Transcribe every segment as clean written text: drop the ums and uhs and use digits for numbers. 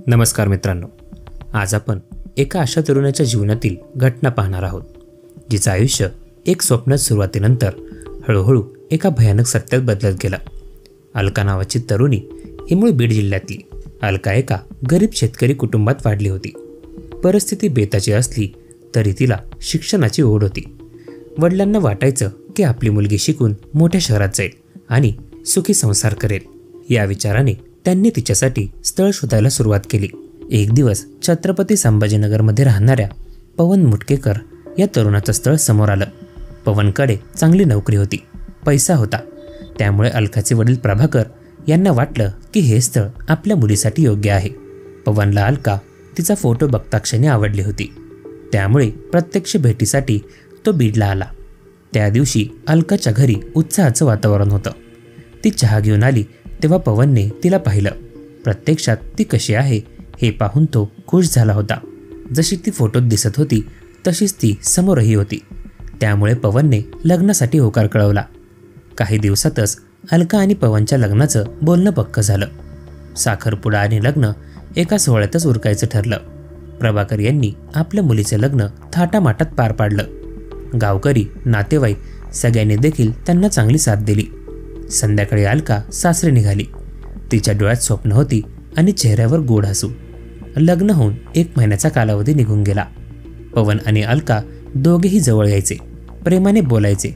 नमस्कार मित्रांनो, आज आपण एका अशा तरुणाच्या जीवनातील घटना पाहणार आहोत जिचं आयुष्य एक स्वप्नात सुरुवातीनंतर हळूहळू एका भयानक सत्यात बदलत गेलं। अलका नावाची तरुणी ही मूळ बीड जिल्ह्यातली। अलका एका गरीब शेतकरी कुटुंबात वाढली होती। परिस्थिती बेताची असली तरी तिला शिक्षणाची ओढ होती। वडिलांना वाटायचं की आपली मुलगी शिकून मोठ्या शहरात जाईल आणि सुखी संसार करेल। या विचाराने त्यांनी तिच्यासाठी स्थळ शोधायला सुरुवात केली। एक दिवस छत्रपती संभाजीनगरमध्ये राहणाऱ्या पवन मुटकेकर या तरुणाचं स्थळ समोर आलं। पवनकडे चांगली नोकरी होती, पैसा होता, त्यामुळे अलकाचे वडील प्रभाकर यांना वाटलं की हे स्थळ आपल्या मुलीसाठी योग्य आहे। पवनला अलका तिचा फोटो बघता क्षणी आवडली होती, त्यामुळे प्रत्यक्ष भेटीसाठी तो बीडला आला। त्या दिवशी अलकाच्या घरी उत्साहाचं वातावरण होतं। ती चहा घेऊन आली तेव्हा पवनने तिला पाहिलं। प्रत्यक्षात ती कशी आहे हे पाहून तो खुश झाला होता। जशी ती फोटोत दिसत होती तशीच ती समोरही होती, त्यामुळे पवनने लग्नासाठी होकार कळवला। काही दिवसातच अलका आणि पवनच्या लग्नाचं बोलणं पक्क झालं। साखरपुडा आणि लग्न एका सोहळ्यातच उरकायचं ठरलं। प्रभाकर यांनी आपल्या मुलीचं लग्न थाटामाटात पार पाडलं। गावकरी, नातेवाईक सगळ्यांनी देखील त्यांना चांगली साथ दिली। संध्याकाळी अलका सासरी निघाली। तिच्या डोळ्यात स्वप्न होती आणि चेहऱ्यावर गोड हसू। लग्न होऊन 1 महिन्याचा कालावधी निघून गेला। पवन आणि अलका दोघेही जवळ यायचे, प्रेमाने बोलायचे,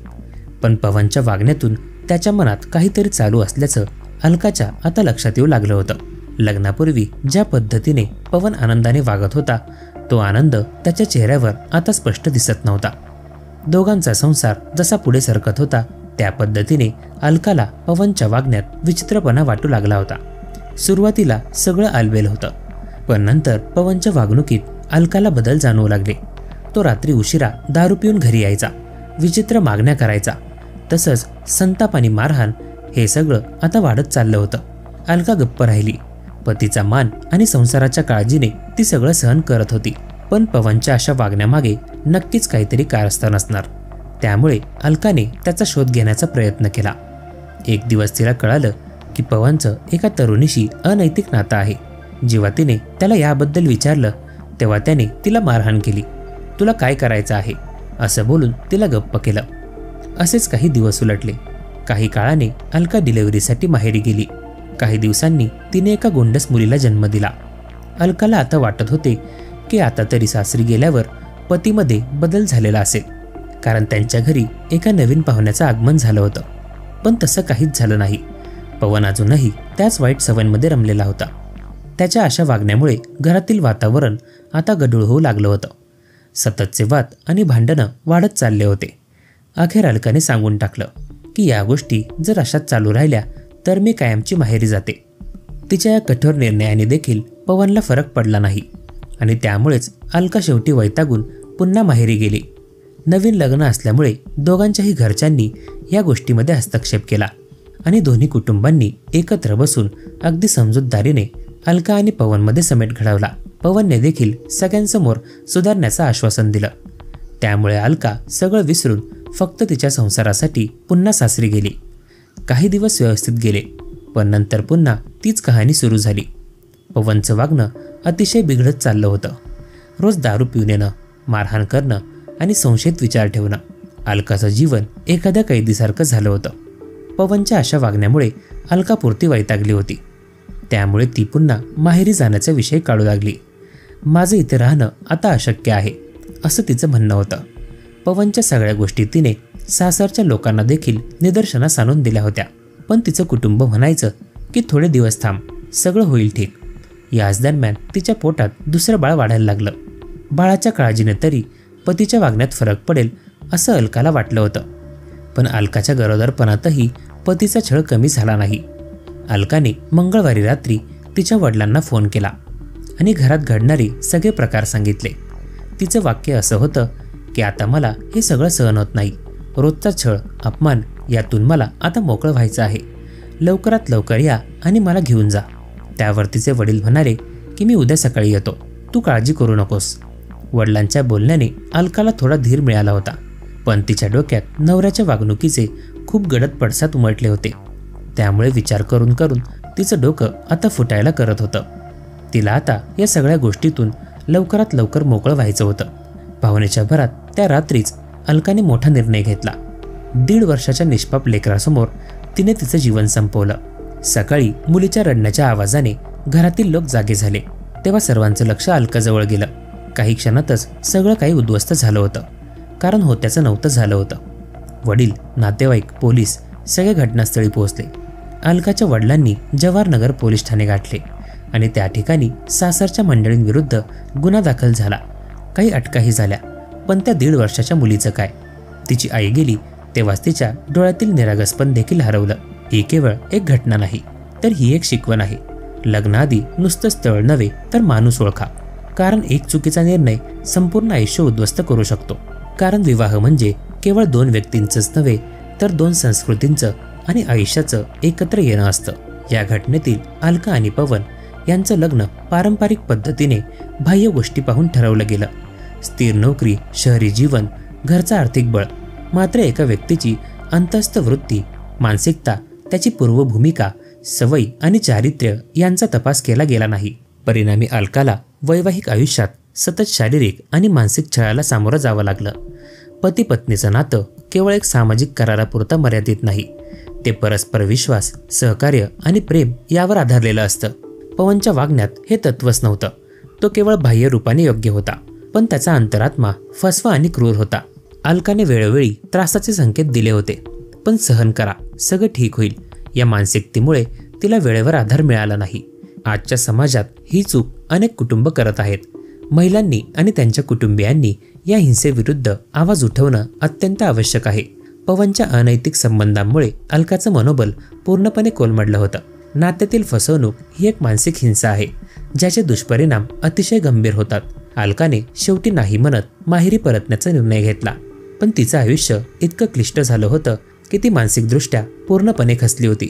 पण पवनच्या वागण्यातून त्याच्या मनात काहीतरी चालू असल्याचं अलकाच्या आता लक्षात येऊ लागलं होतं। लग्नापूर्वी ज्या पद्धतीने पवन आनंदाने वागत होता तो आनंद त्याच्या चेहऱ्यावर आता स्पष्ट दिसत नव्हता। दोघांचा संसार जसा पुढे सरकत होता त्या पद्धतीने अलकाला पवनच्या वागण्यात विचित्रपणा वाटू लागला होता। सुरुवातीला सगळं आलबेल होतं, पण नंतर पवनच्या वागणुकीत अलकाला बदल जाणवू लागले। तो रात्री उशिरा दारू पिऊन घरी यायचा, विचित्र मागण्या करायचा, तसंच संताप आणि मारहाण हे सगळं आता वाढत चाललं होतं। अलका गप्प राहिली। पतीचा मान आणि संसाराच्या काळजीने ती सगळं सहन करत होती, पण पवनच्या अशा वागण्यामागे नक्कीच काहीतरी कारस्थान असणार, त्यामुळे अलकाने त्याचा शोध घेण्याचा प्रयत्न केला। एक दिवस तिला कळालं की पवनचं एका तरुणीशी अनैतिक नातं आहे। जेव्हा तिने त्याला याबद्दल विचारलं तेव्हा त्याने तिला मारहाण केली। तुला काय करायचं आहे असं बोलून तिला गप्प केलं। असेच काही दिवस उलटले। काही काळाने अलका डिलिव्हरीसाठी माहेरी गेली। काही दिवसांनी तिने एका गोंडस मुलीला जन्म दिला। अलकाला आता वाटत होते की आता तरी सासरी गेल्यावर पतीमध्ये बदल झालेला असेल, कारण त्यांच्या घरी एका नवीन पाहुण्याचं आगमन झालं होतं। पण तसं काहीच झालं नाही। पवन अजूनही त्याच वाईट सवयींमध्ये रमलेला होता। त्याच्या अशा वागण्यामुळे घरातील वातावरण आता गढूळ होऊ लागलं होतं। सततचे वाद आणि भांडणं वाढत चालले होते। अखेर अलकाने सांगून टाकलं की या गोष्टी जर अशाच चालू राहिल्या तर मी कायमची माहेरी जाते। तिच्या या कठोर निर्णयाने देखील पवनला फरक पडला नाही आणि त्यामुळेच अलका शेवटी वैतागून पुन्हा माहेरी गेली। नवीन लग्न असल्यामुळे दोघांच्याही घरच्यांनी या गोष्टीमध्ये हस्तक्षेप केला आणि दोन्ही कुटुंबांनी एकत्र बसून अगदी समजूतदारीने अलका आणि पवनमध्ये समेट घडवला। पवनने देखील सगळ्यांसमोर सुधारण्याचं आश्वासन दिलं, त्यामुळे अलका सगळं विसरून फक्त तिच्या संसारासाठी पुन्हा सासरी गेली। काही दिवस व्यवस्थित गेले, पण नंतर पुन्हा तीच कहाणी सुरू झाली। पवनचं वागणं अतिशय बिघडत चाललं होतं। रोज दारू पिऊन येणं, मारहाण करणं आणि संशयित विचार ठेवणं। अलकाचं जीवन एखाद्या कैदीसारखं झालं होतं। पवनच्या अशा वागण्यामुळे अलका पुरती वैतागली होती, त्यामुळे ती पुन्हा माहेरी जाण्याचा विषय काढू लागली। माझं इथे राहणं आता अशक्य आहे असं तिचं म्हणणं होतं। पवनच्या सगळ्या गोष्टी तिने सासरच्या लोकांना देखील निदर्शनास आणून दिल्या होत्या, पण तिचं कुटुंब म्हणायचं की थोडे दिवस थांब, सगळं होईल ठीक। याच दरम्यान तिच्या पोटात दुसरं बाळ वाढायला लागलं। बाळाच्या काळजीने तरी पतीच्या वागण्यात फरक पडेल असं अलकाला वाटलं होतं, पण अलकाच्या गरोदरपणातही पतीचा छळ कमी झाला नाही। अलकाने मंगळवारी रात्री तिच्या वडिलांना फोन केला आणि घरात घडणारे सगळे प्रकार सांगितले। तिचं वाक्य असं होतं की आता मला हे सगळं सहन होत नाही। रोजचा छळ, अपमान यातून मला आता मोकळं व्हायचं आहे। लवकरात लवकर या आणि मला घेऊन जा। त्यावर तिचे वडील म्हणाले की मी उद्या सकाळी येतो, तू काळजी करू नकोस। वडिलांच्या बोलण्याने अलकाला थोडा धीर मिळाला होता, पण तिच्या डोक्यात नवऱ्याच्या वागणुकीचे खूप गडद पडसाद उमटले होते। त्यामुळे विचार करून करून तिचं डोकं आता फुटायला करत होतं। तिला आता या सगळ्या गोष्टीतून लवकरात लवकर मोकळं व्हायचं होतं. भावनेच्या भरात त्या रात्रीच अलकाने मोठा निर्णय घेतला. 1.5 वर्षाच्या निष्पाप लेकरासमोर तिने तिचं जीवन संपवलं. सकाळी मुलीच्या रडण्याच्या आवाजाने घरातील लोक जागे झाले तेव्हा सर्वांचं लक्ष अलकाजवळ गेलं. काही क्षणातच सगळं काही उद्ध्वस्त झालं होतं, कारण होत्याचं नव्हतं झालं होतं. वडील, नातेवाईक, पोलीस सगळे घटनास्थळी पोहोचले. अलकाच्या वडिलांनी जवाहरनगर पोलीस ठाणे गाठले आणि त्या ठिकाणी सासरच्या मंडळींविरुद्ध गुन्हा दाखल झाला. काही अटकाही झाल्या, पण त्या 1.5 वर्षाच्या मुलीचं काय? तिची आई गेली तेव्हाच तिच्या डोळ्यातील निरागसपण देखील हरवलं. ही केवळ एक घटना नाही, तर ही एक शिकवण आहे. लग्नाआधी नुसतं स्थळ नव्हे तर माणूस ओळखा, कारण एक चुकीचा निर्णय संपूर्ण आयुष्य उद्ध्वस्त करू शकतो. कारण विवाह म्हणजे केवळ 2 व्यक्तींचंच नव्हे तर 2 संस्कृतींचं आणि आयुष्याचं एकत्र येणं असतं. या घटनेतील अलका आणि पवन यांचं लग्न पारंपरिक पद्धतीने बाह्य गोष्टी पाहून ठरवलं गेलं. स्थिर नोकरी, शहरी जीवन, घरचा आर्थिक बळ. मात्र एका व्यक्तीची अंतस्थ वृत्ती, मानसिकता, त्याची पूर्वभूमिका, सवयी आणि चारित्र्य यांचा तपास केला गेला नाही. परिणामी अलकाला वैवाहिक आयुष्यात सतत शारीरिक आणि मानसिक छळाला सामोरं जावं लागलं. पती पत्नीचं नातं केवळ एक सामाजिक करारापुरता मर्यादित नाही, ते परस्पर विश्वास, सहकार्य आणि प्रेम यावर आधारलेलं असतं. पवनच्या वागण्यात हे तत्वच नव्हतं. तो केवळ बाह्य रूपाने योग्य होता, पण त्याचा अंतरात्मा फसवा आणि क्रूर होता. अलकाने वेळोवेळी त्रासाचे संकेत दिले होते, पण सहन करा, सगळं ठीक होईल या मानसिकतेमुळे तिला वेळेवर आधार मिळाला नाही. आजच्या समाजात ही चूक अनेक कुटुंब करत आहेत. महिलांनी आणि त्यांच्या कुटुंबियांनी या हिंसेविरुद्ध आवाज उठवणं अत्यंत आवश्यक आहे. पवनच्या अनैतिक संबंधांमुळे अलकाचं मनोबल पूर्णपणे कोलमडलं होतं. नात्यातील फसवणूक ही एक मानसिक हिंसा आहे, ज्याचे दुष्परिणाम अतिशय गंभीर होतात. अलकाने शेवटी नाही म्हणत माहेरी परतण्याचा निर्णय घेतला, पण तिचं आयुष्य इतकं क्लिष्ट झालं होतं की ती मानसिकदृष्ट्या पूर्णपणे खचली होती.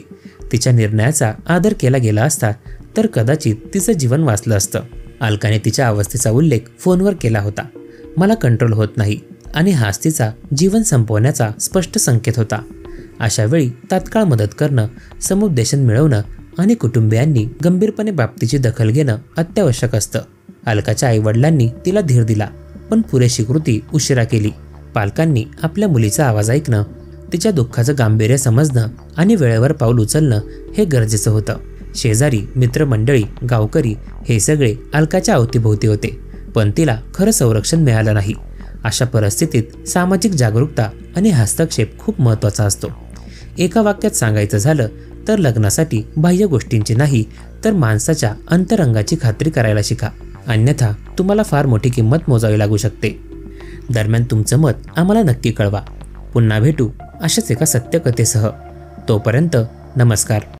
तिच्या निर्णयाचा आदर केला गेला असता तर कदाचित तिचं जीवन वाचलं असतं. अलकाने तिच्या अवस्थेचा उल्लेख फोनवर केला होता. मला कंट्रोल होत नाही, आणि हाच तिचा जीवन संपवण्याचा स्पष्ट संकेत होता. अशा वेळी तात्काळ मदत करणं, समुपदेशन मिळवणं आणि कुटुंबियांनी गंभीरपणे बाबतीची दखल घेणं अत्यावश्यक असतं. अलकाच्या आईवडिलांनी तिला धीर दिला, पण पुरेशी कृती उशिरा केली. पालकांनी आपल्या मुलीचा आवाज ऐकणं, तिच्या दुःखाचं गांभीर्य समजणं आणि वेळेवर पाऊल उचलणं हे गरजेचं होतं. शेजारी, मित्रमंडळी, गावकरी हे सगळे अलकाच्या अवतीभोवती होते, पण तिला खरं संरक्षण मिळालं नाही. अशा परिस्थितीत सामाजिक जागरूकता आणि हस्तक्षेप खूप महत्त्वाचा असतो. एका वाक्यात सांगायचं झालं तर लग्नासाठी बाह्य गोष्टींची नाही तर माणसाच्या अंतरंगाची खात्री करायला शिका, अन्यथा तुम्हाला फार मोठी किंमत मोजावी लागू शकते. दरम्यान तुमचं मत आम्हाला नक्की कळवा. पुन्हा भेटू अशाच एका सत्यकथेसह. तोपर्यंत नमस्कार.